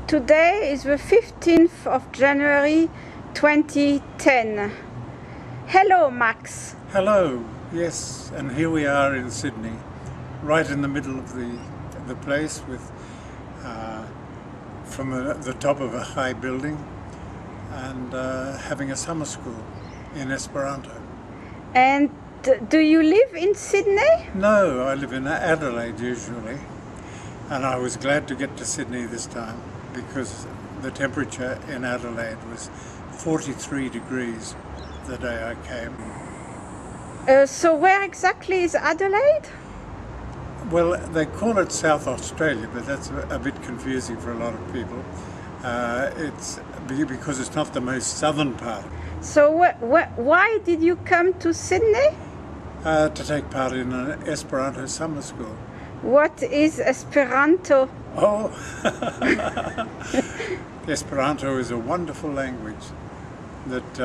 Today is the 15th of January 2010. Hello, Max. Hello, yes, and here we are in Sydney, right in the middle of the place, with from the top of a high building, and having a summer school in Esperanto. And do you live in Sydney? No, I live in Adelaide usually, and I was glad to get to Sydney this time because the temperature in Adelaide was 43 degrees the day I came. So where exactly is Adelaide? Well, they call it South Australia, but that's a bit confusing for a lot of people. It's because it's not the most southern part. So why did you come to Sydney? To take part in an Esperanto summer school. What is Esperanto? Oh, Esperanto is a wonderful language that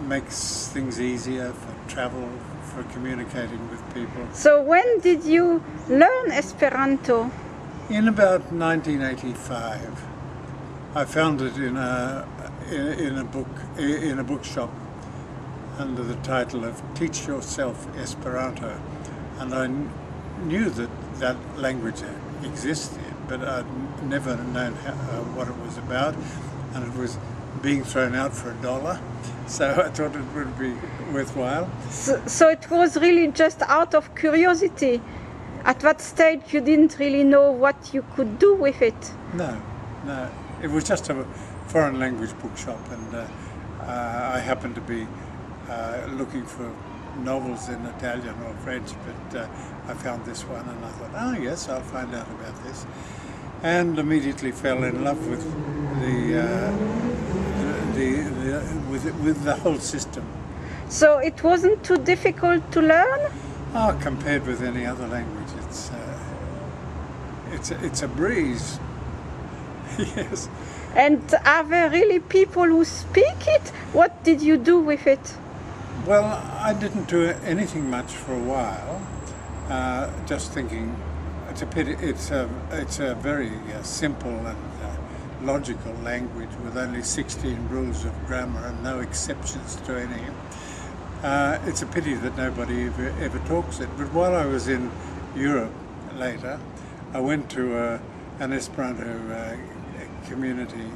makes things easier for travel, for communicating with people. So when did you learn Esperanto? In about 1985. I found it in a bookshop under the title of Teach Yourself Esperanto, and I knew that language existed, but I'd never known what it was about, and it was being thrown out for $1, so I thought it would be worthwhile. So it was really just out of curiosity. At that stage you didn't really know what you could do with it? No. It was just a foreign language bookshop, and I happened to be looking for novels in Italian or French, but I found this one and I thought, oh yes, I'll find out about this, and immediately fell in love with the whole system. So it wasn't too difficult to learn? Oh, compared with any other language, it's a breeze. Yes. And are there really people who speak it? What did you do with it? Well, I didn't do anything much for a while, just thinking it's a pity. It's a very simple and logical language with only 16 rules of grammar and no exceptions to any. It's a pity that nobody ever talks it. But while I was in Europe later, I went to an Esperanto community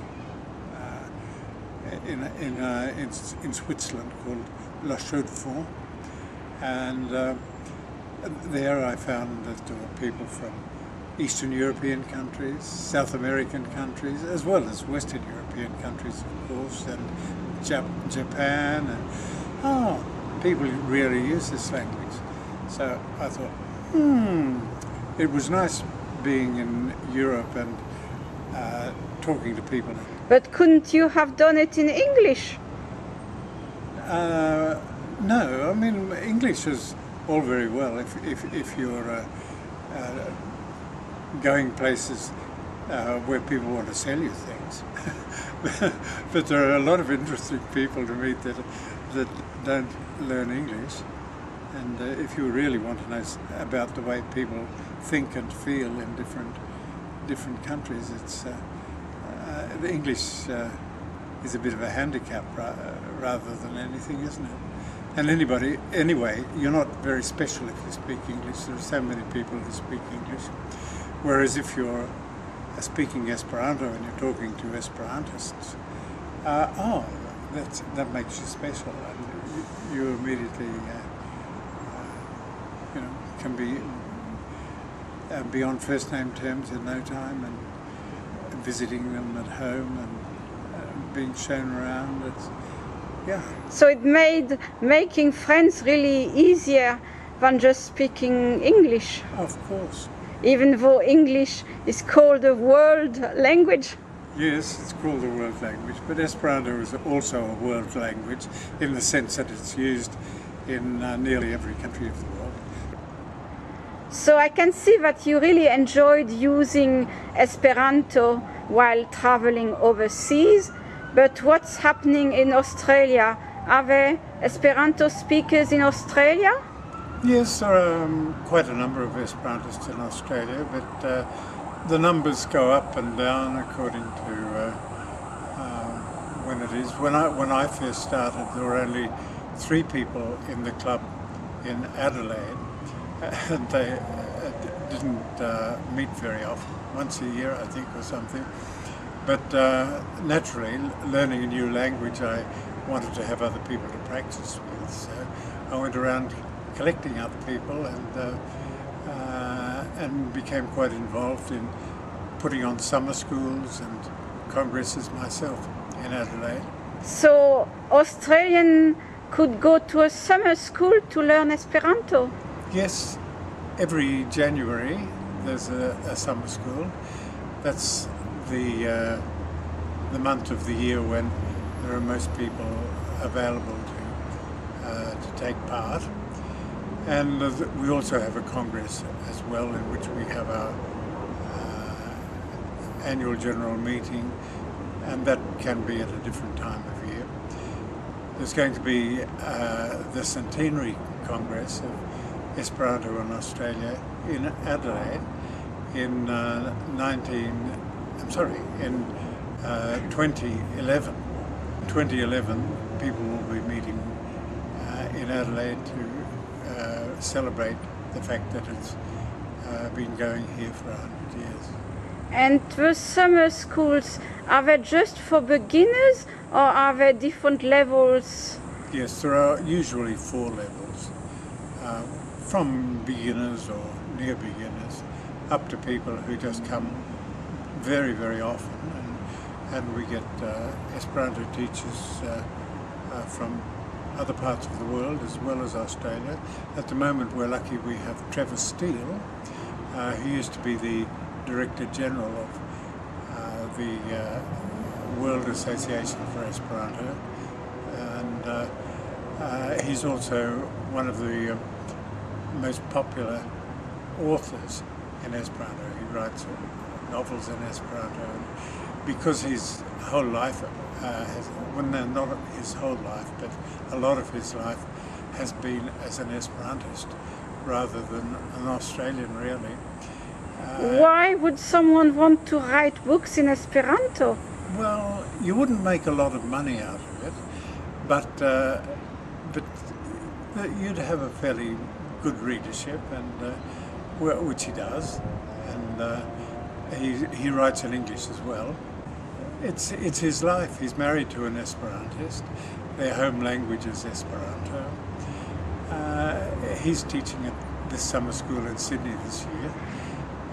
in Switzerland called La Chaux-de-Fonds, and there I found that there were people from Eastern European countries, South American countries, as well as Western European countries, of course, and Japan, and people really use this language. So I thought, it was nice being in Europe and talking to people. But couldn't you have done it in English? No, I mean English is all very well if you're going places where people want to sell you things. But there are a lot of interesting people to meet that don't learn English, and if you really want to know about the way people think and feel in different countries, it's the English is a bit of a handicap rather than anything, isn't it? And anyway, you're not very special if you speak English. There are so many people who speak English. Whereas if you're speaking Esperanto and you're talking to Esperantists, that makes you special, and you immediately can be on first name terms in no time, and visiting them at home and being shown around. So it made making friends really easier than just speaking English. Of course. Even though English is called a world language. Yes, it's called a world language, but Esperanto is also a world language in the sense that it's used in nearly every country of the world. So I can see that you really enjoyed using Esperanto while traveling overseas. But what's happening in Australia? Are there Esperanto speakers in Australia? Yes, there are quite a number of Esperantists in Australia, but The numbers go up and down according to when it is. When I first started, there were only 3 people in the club in Adelaide, and they didn't meet very often, once a year I think or something. But naturally, learning a new language, I wanted to have other people to practice with, so I went around collecting other people and became quite involved in putting on summer schools and congresses myself in Adelaide. So Australian could go to a summer school to learn Esperanto? Yes, every January there's a summer school. That's the month of the year when there are most people available to take part. And we also have a congress as well, in which we have our annual general meeting, and that can be at a different time of year. There's going to be the Centenary Congress of Esperanto in Australia in Adelaide in 2011. 2011, people will be meeting in Adelaide to celebrate the fact that it's been going here for 100 years. And the summer schools, are they just for beginners or are there different levels? Yes, there are usually 4 levels, from beginners or near beginners up to people who just come very, very often, and we get Esperanto teachers from other parts of the world as well as Australia. At the moment we're lucky we have Trevor Steele, who used to be the Director General of the World Association for Esperanto, and he's also one of the most popular authors in Esperanto. He writes novels in Esperanto, and because his whole life not his whole life, but a lot of his life has been as an Esperantist rather than an Australian, really. Why would someone want to write books in Esperanto? Well, you wouldn't make a lot of money out of it, but you'd have a fairly good readership, and which he does, and he writes in English as well. It's his life. He's married to an Esperantist. Their home language is Esperanto. He's teaching at this summer school in Sydney this year,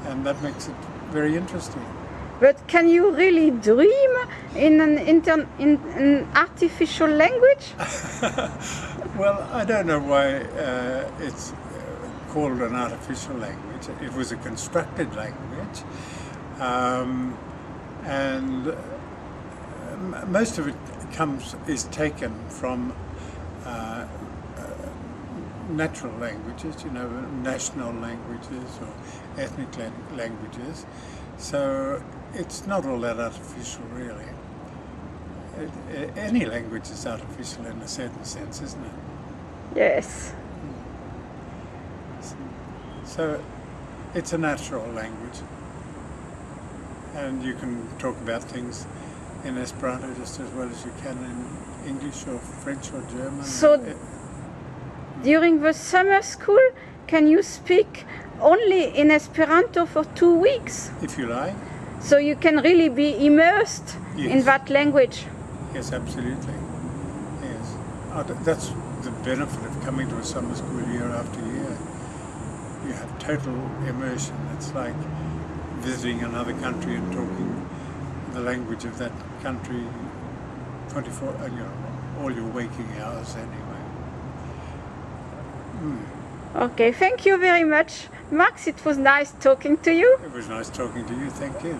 and that makes it very interesting. But can you really dream in an artificial language? Well, I don't know why it's called an artificial language. It was a constructed language, and most of it is taken from natural languages, national languages or ethnic languages. So it's not all that artificial, really. Any language is artificial in a certain sense, isn't it? Yes. So it's a natural language, and you can talk about things in Esperanto just as well as you can in English or French or German. So during the summer school, can you speak only in Esperanto for 2 weeks? If you like. So you can really be immersed in that language? Yes, absolutely. Yes. That's the benefit of coming to a summer school year after year. You have total immersion. It's like visiting another country and talking the language of that country 24, all your waking hours anyway. Okay, thank you very much, Max. It was nice talking to you. It was nice talking to you. Thank you.